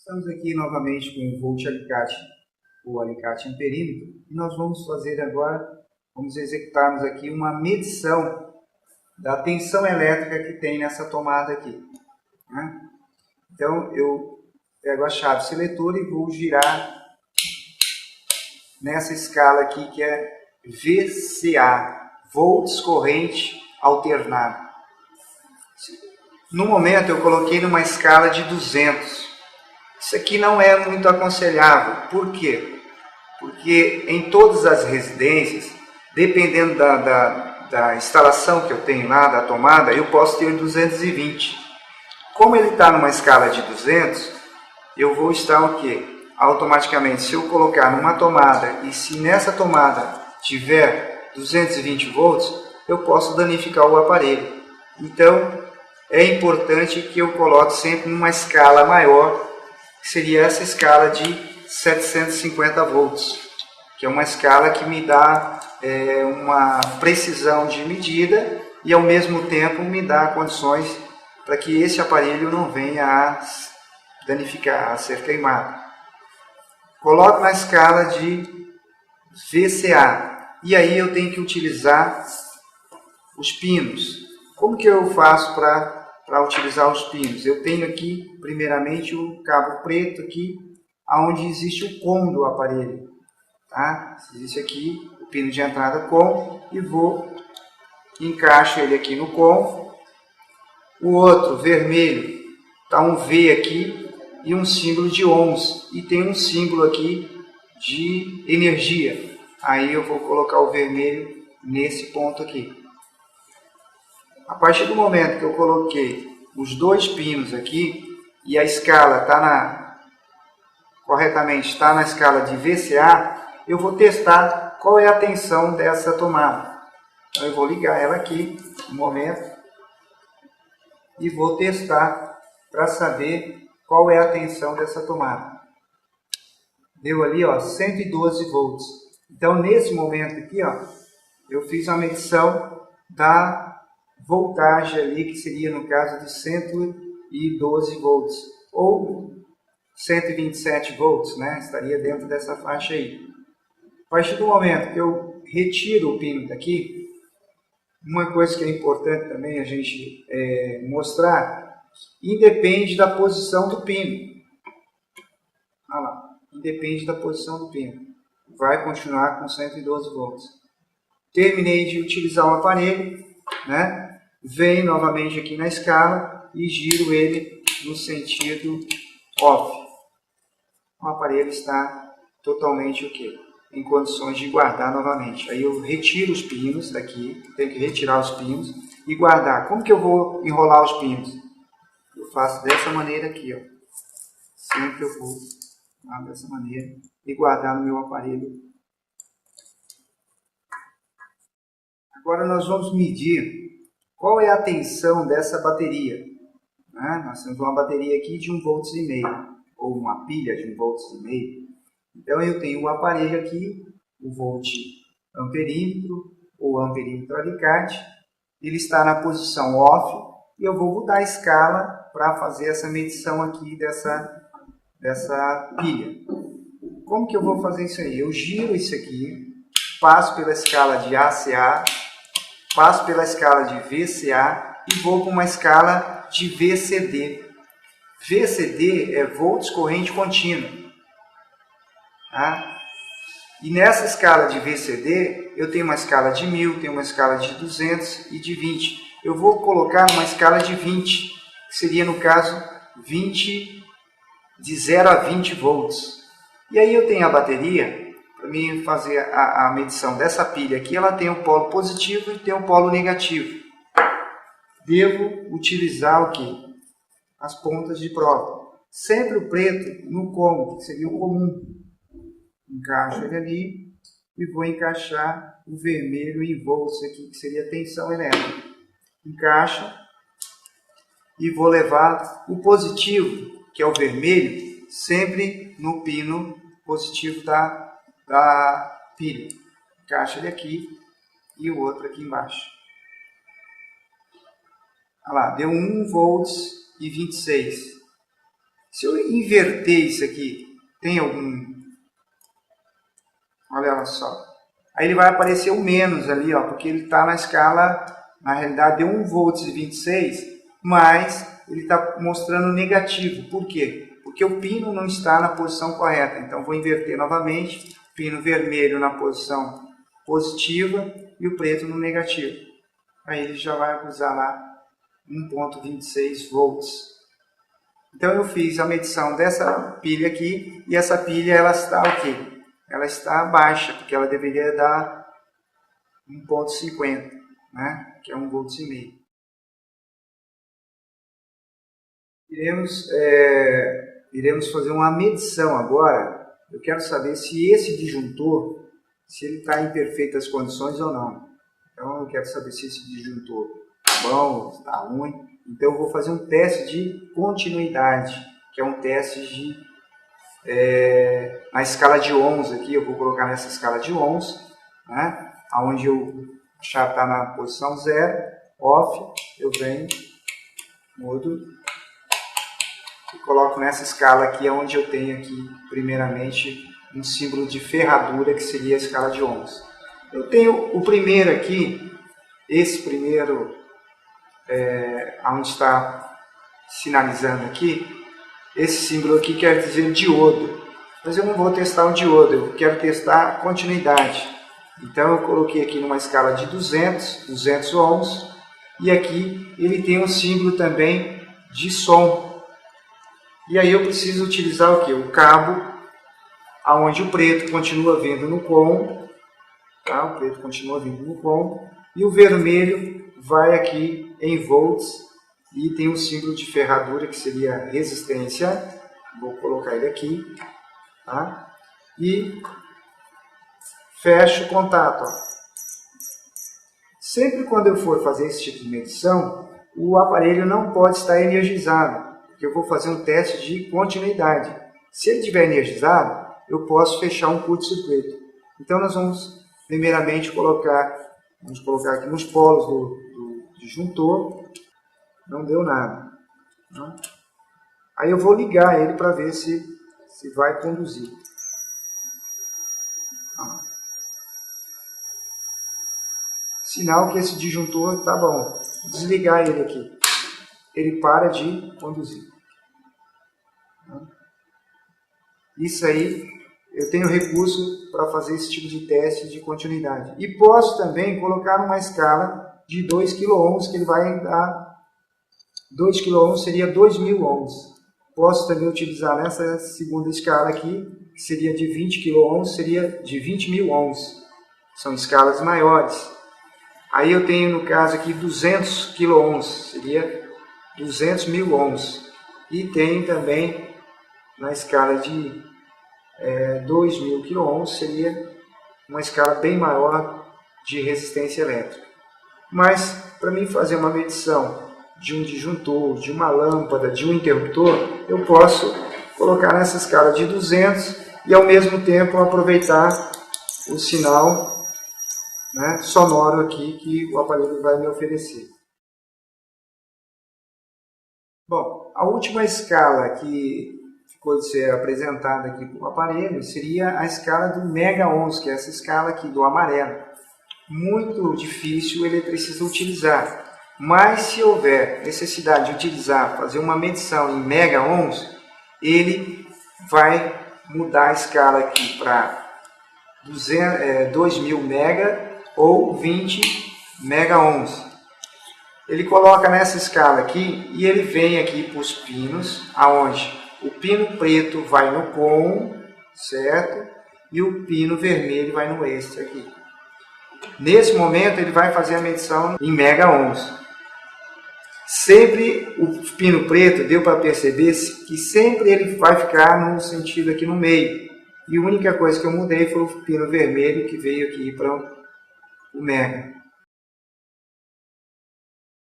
Estamos aqui novamente com o volt alicate, o alicate amperímetro, e nós vamos fazer agora, vamos executarmos aqui uma medição da tensão elétrica que tem nessa tomada aqui, né? Então eu pego a chave seletora e vou girar nessa escala aqui que é VCA, volts corrente alternada. No momento eu coloquei numa escala de 200. Isso aqui não é muito aconselhável. Por quê? Porque em todas as residências, dependendo da instalação que eu tenho lá, da tomada, eu posso ter 220. Como ele está numa escala de 200, eu vou estar o quê? Automaticamente, se eu colocar numa tomada e se nessa tomada tiver 220 volts, eu posso danificar o aparelho. Então, é importante que eu coloque sempre numa escala maior, que seria essa escala de 750 volts, que é uma escala que me dá uma precisão de medida e ao mesmo tempo me dá condições para que esse aparelho não venha a danificar, a ser queimado. Coloco na escala de VCA e aí eu tenho que utilizar os pinos. Como que eu faço para utilizar os pinos? Eu tenho aqui, primeiramente, o cabo preto aqui, onde existe o COM do aparelho. Tá? Existe aqui o pino de entrada COM e encaixo ele aqui no COM. O outro, vermelho, está um V aqui e um símbolo de ohms. E tem um símbolo aqui de energia. Aí eu vou colocar o vermelho nesse ponto aqui. A partir do momento que eu coloquei os dois pinos aqui e a escala corretamente está na escala de VCA, eu vou testar qual é a tensão dessa tomada. Então eu vou ligar ela aqui no momento e vou testar para saber qual é a tensão dessa tomada. Deu ali, ó, 112 volts. Então nesse momento aqui, ó, eu fiz a medição da voltagem ali, que seria no caso de 112 volts, ou 127 volts, né? Estaria dentro dessa faixa aí. A partir do momento que eu retiro o pino daqui, uma coisa que é importante também a gente mostrar, independe da posição do pino. Olha lá, independe da posição do pino. Vai continuar com 112 volts. Terminei de utilizar o aparelho, né? Venho novamente aqui na escala e giro ele no sentido off. O aparelho está totalmente ok, em condições de guardar novamente. Aí eu retiro os pinos daqui, tenho que retirar os pinos e guardar. Como que eu vou enrolar os pinos? Eu faço dessa maneira aqui, ó. Sempre eu vou dessa maneira e guardar no meu aparelho. Agora nós vamos medir qual é a tensão dessa bateria. Né? Nós temos uma bateria aqui de 1,5 volts, ou uma pilha de 1,5 volts. Então eu tenho o aparelho aqui, o volt amperímetro, ou amperímetro alicate. Ele está na posição off e eu vou mudar a escala para fazer essa medição aqui dessa pilha. Como que eu vou fazer isso aí? Eu giro isso aqui, passo pela escala de ACA, passo pela escala de VCA e vou para uma escala de VCD. VCD é volts corrente contínua. Tá? E nessa escala de VCD, eu tenho uma escala de 1000, tenho uma escala de 200 e de 20. Eu vou colocar uma escala de 20, que seria no caso 20, de 0 a 20 volts. E aí eu tenho a bateria. Para mim fazer a medição dessa pilha aqui, ela tem um polo positivo e tem um polo negativo. Devo utilizar o quê? As pontas de prova. Sempre o preto no cômodo, que seria o comum. Encaixo ele ali e vou encaixar o vermelho em volts aqui, que seria a tensão elétrica. Encaixo e vou levar o positivo, que é o vermelho, sempre no pino positivo da pilha. Encaixa ele aqui e o outro aqui embaixo. Olha lá, deu 1 volts e 26. Se eu inverter isso aqui, tem algum... Olha só. Aí ele vai aparecer o menos ali, ó, porque ele está na escala, na realidade, de 1 volts e 26, mas ele está mostrando negativo. Por quê? Porque o pino não está na posição correta. Então, vou inverter novamente. Pino vermelho na posição positiva e o preto no negativo. Aí ele já vai usar lá 1.26 volts. Então eu fiz a medição dessa pilha aqui e essa pilha ela está o quê? Ela está baixa, porque ela deveria dar 1.50, né? Que é 1,5 volts. Iremos fazer uma medição agora. Eu quero saber se esse disjuntor, se ele está em perfeitas condições ou não. Então eu quero saber se esse disjuntor está bom, está ruim. Então eu vou fazer um teste de continuidade, que é um teste de na escala de ohms aqui. Eu vou colocar nessa escala de ohms, né? Onde eu já está na posição 0, off, eu venho, mudo e coloco nessa escala aqui, onde eu tenho aqui primeiramente um símbolo de ferradura, que seria a escala de ohms. Eu tenho o primeiro aqui, esse primeiro, onde está sinalizando aqui, esse símbolo aqui quer dizer diodo, mas eu não vou testar o diodo, eu quero testar a continuidade. Então eu coloquei aqui numa escala de 200 ohms, e aqui ele tem um símbolo também de som. E aí eu preciso utilizar o que? O cabo, onde o preto continua vindo no com, tá? O preto continua vindo no com, e o vermelho vai aqui em volts, e tem um símbolo de ferradura, que seria resistência. Vou colocar ele aqui, tá? E fecho o contato. Ó. Sempre quando eu for fazer esse tipo de medição, o aparelho não pode estar energizado, porque eu vou fazer um teste de continuidade. Se ele estiver energizado, eu posso fechar um curto-circuito. Então nós vamos primeiramente colocar aqui nos polos do disjuntor. Não deu nada. Não? Aí eu vou ligar ele para ver se vai conduzir. Sinal que esse disjuntor está bom. Desligar ele aqui. Ele para de conduzir. Isso aí, eu tenho recurso para fazer esse tipo de teste de continuidade. E posso também colocar uma escala de 2 kΩ, que ele vai dar 2 kΩ seria 2.000 ohms. Posso também utilizar nessa segunda escala aqui, que seria de 20 kΩ, seria de 20.000 ohms. São escalas maiores. Aí eu tenho, no caso aqui, 200 kΩ, seria 200.000 ohms. E tenho também, na escala de 2.000 kΩ, seria uma escala bem maior de resistência elétrica. Mas, para mim fazer uma medição de um disjuntor, de uma lâmpada, de um interruptor, eu posso colocar nessa escala de 200 e ao mesmo tempo aproveitar o sinal, né, sonoro aqui que o aparelho vai me oferecer. Bom, a última escala que ficou de ser apresentada aqui para o aparelho seria a escala do mega ohms, que é essa escala aqui do amarelo. Muito difícil o eletricista utilizar. Mas se houver necessidade de utilizar, fazer uma medição em mega ohms, ele vai mudar a escala aqui para 2.000 mega ou 20 mega ohms. Ele coloca nessa escala aqui e ele vem aqui para os pinos, aonde o pino preto vai no com, certo? E o pino vermelho vai no extra aqui. Nesse momento ele vai fazer a medição em mega ohms. Sempre o pino preto, deu para perceber que sempre ele vai ficar no sentido aqui no meio. E a única coisa que eu mudei foi o pino vermelho, que veio aqui para o mega.